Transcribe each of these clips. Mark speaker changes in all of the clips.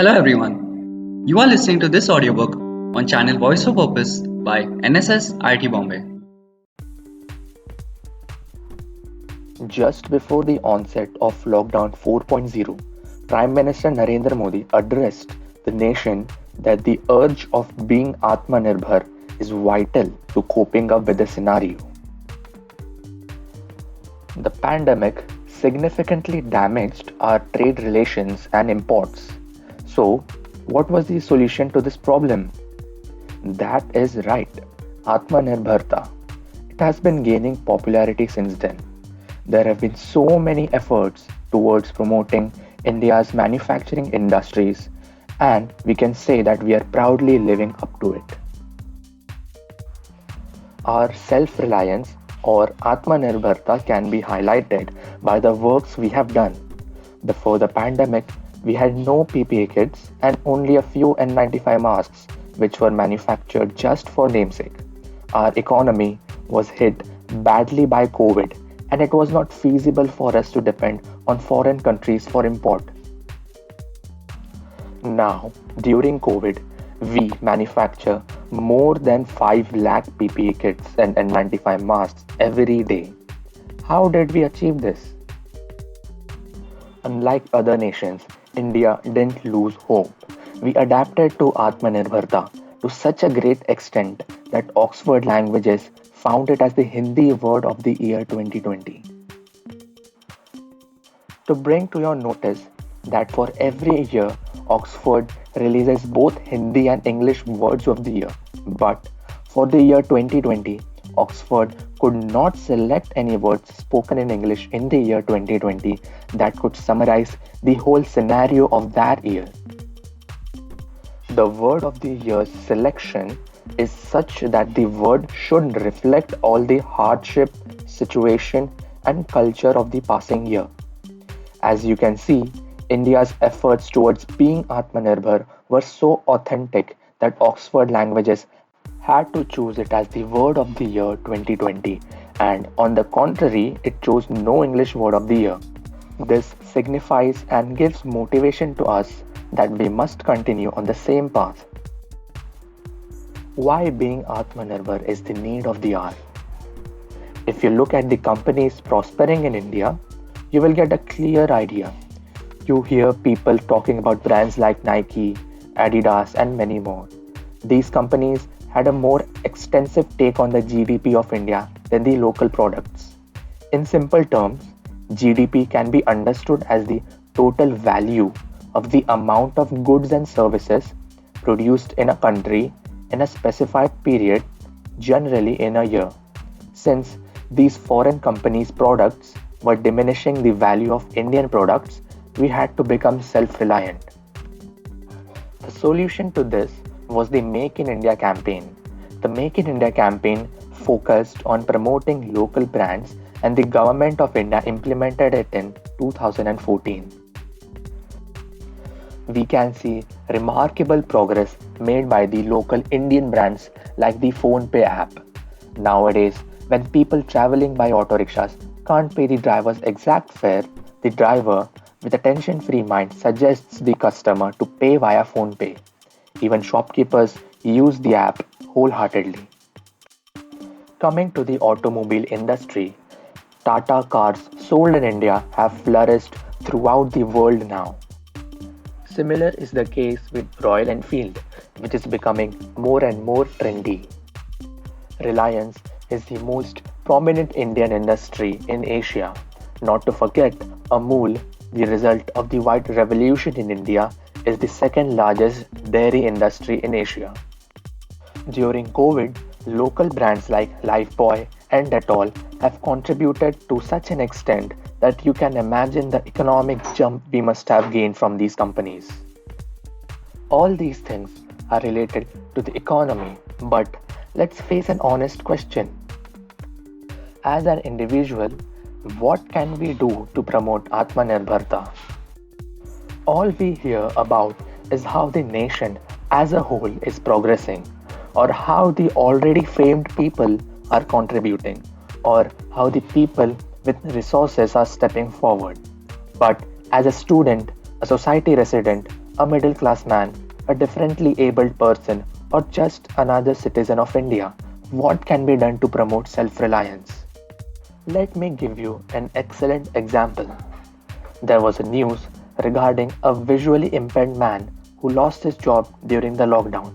Speaker 1: Hello everyone. You are listening to this audiobook on channel Voice of Purpose by NSS IIT Bombay.
Speaker 2: Just before the onset of Lockdown 4.0, Prime Minister Narendra Modi addressed the nation that the urge of being Atmanirbhar is vital to coping up with the scenario. The pandemic significantly damaged our trade relations and imports. So, what was the solution to this problem? That is right, Atmanirbharta. It has been gaining popularity since then. There have been so many efforts towards promoting India's manufacturing industries, and we can say that we are proudly living up to it. Our self reliance or Atmanirbharta can be highlighted by the works we have done. Before the pandemic, we had no PPE kits and only a few N95 masks, which were manufactured just for namesake. Our economy was hit badly by COVID, and it was not feasible for us to depend on foreign countries for import. Now, during COVID, we manufacture more than 5 lakh PPE kits and N95 masks every day. How did we achieve this? Unlike other nations, India didn't lose hope. We adapted to Atmanirbharta to such a great extent that Oxford Languages found it as the Hindi word of the year 2020. To bring to your notice that for every year, Oxford releases both Hindi and English words of the year. But for the year 2020, Oxford could not select any words spoken in English in the year 2020 that could summarize the whole scenario of that year. The word of the year's selection is such that the word should reflect all the hardship, situation, and culture of the passing year. As you can see, India's efforts towards being Atmanirbhar were so authentic that Oxford Languages had to choose it as the word of the year 2020, and on the contrary, it chose no English word of the year. This signifies and gives motivation to us that we must continue on the same path. Why being Atmanirbhar is the need of the hour? If you look at the companies prospering in India, you will get a clear idea. You hear people talking about brands like Nike, Adidas, and many more. These companies had a more extensive take on the GDP of India than the local products. In simple terms, GDP can be understood as the total value of the amount of goods and services produced in a country in a specified period, generally in a year. Since these foreign companies' products were diminishing the value of Indian products, we had to become self-reliant. The solution to this was the Make in India campaign. The Make in India campaign focused on promoting local brands, and the Government of India implemented it in 2014. We can see remarkable progress made by the local Indian brands like the PhonePe app. Nowadays, when people traveling by auto rickshaws can't pay the driver's exact fare, the driver, with a tension-free mind, suggests the customer to pay via PhonePe. Even shopkeepers use the app wholeheartedly. Coming to the automobile industry, Tata cars sold in India have flourished throughout the world now. Similar is the case with Royal Enfield, which is becoming more and more trendy. Reliance is the most prominent Indian industry in Asia. Not to forget, Amul, the result of the White Revolution in India, is the second largest dairy industry in Asia. During COVID, local brands like Lifebuoy and Dettol have contributed to such an extent that you can imagine the economic jump we must have gained from these companies. All these things are related to the economy, but let's face an honest question. As an individual, what can we do to promote Atmanirbharta? All we hear about is how the nation as a whole is progressing, or how the already famed people are contributing, or how the people with resources are stepping forward. But as a student, a society resident, a middle class man, a differently abled person, or just another citizen of India? What can be done to promote self reliance? Let me give you an excellent example. There was a news regarding a visually impaired man who lost his job during the lockdown.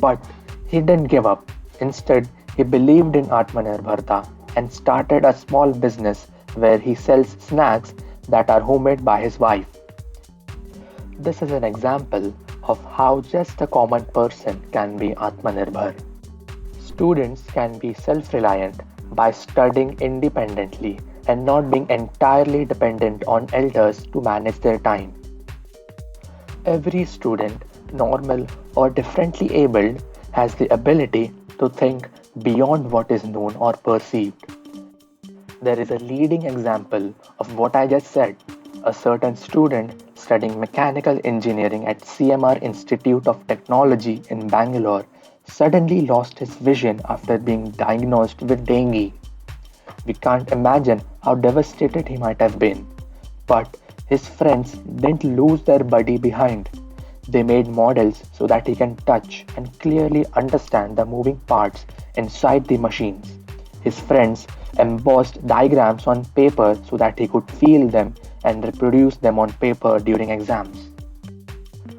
Speaker 2: But he didn't give up. Instead, he believed in Atmanirbharta and started a small business where he sells snacks that are homemade by his wife. This is an example of how just a common person can be Atmanirbhar. Students can be self reliant by studying independently and not being entirely dependent on elders to manage their time. Every student, normal or differently abled, has the ability to think beyond what is known or perceived. There is a leading example of what I just said. A certain student studying mechanical engineering at CMR Institute of Technology in Bangalore suddenly lost his vision after being diagnosed with dengue. We can't imagine how devastated he might have been. But his friends didn't lose their buddy behind. They made models so that he can touch and clearly understand the moving parts inside the machines. His friends embossed diagrams on paper so that he could feel them and reproduce them on paper during exams.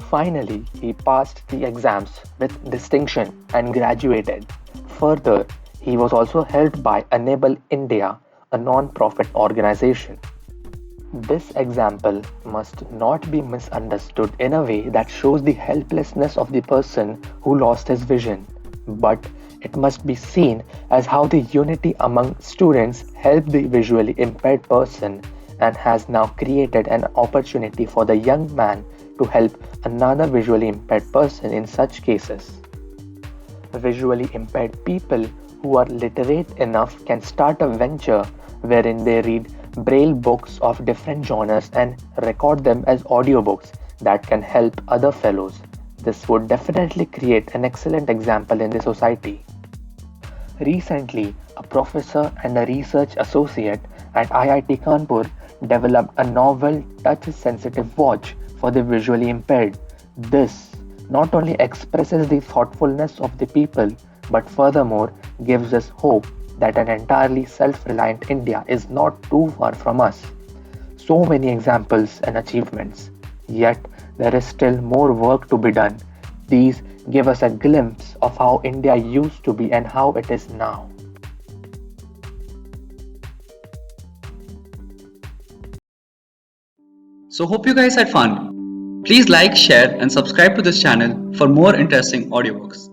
Speaker 2: Finally, he passed the exams with distinction and graduated. Further, he was also helped by Enable India, a non-profit organization. This example must not be misunderstood in a way that shows the helplessness of the person who lost his vision, but it must be seen as how the unity among students helped the visually impaired person and has now created an opportunity for the young man to help another visually impaired person in such cases. Visually impaired people who are literate enough can start a venture wherein they read braille books of different genres and record them as audiobooks that can help other fellows. This would definitely create an excellent example in the society. Recently, a professor and a research associate at IIT Kanpur developed a novel touch-sensitive watch for the visually impaired. This not only expresses the thoughtfulness of the people, but furthermore gives us hope that an entirely self-reliant India is not too far from us. So many examples and achievements, yet there is still more work to be done. These give us a glimpse of how India used to be and how it is now.
Speaker 1: So, hope you guys had fun. Please like, share, and subscribe to this channel for more interesting audiobooks.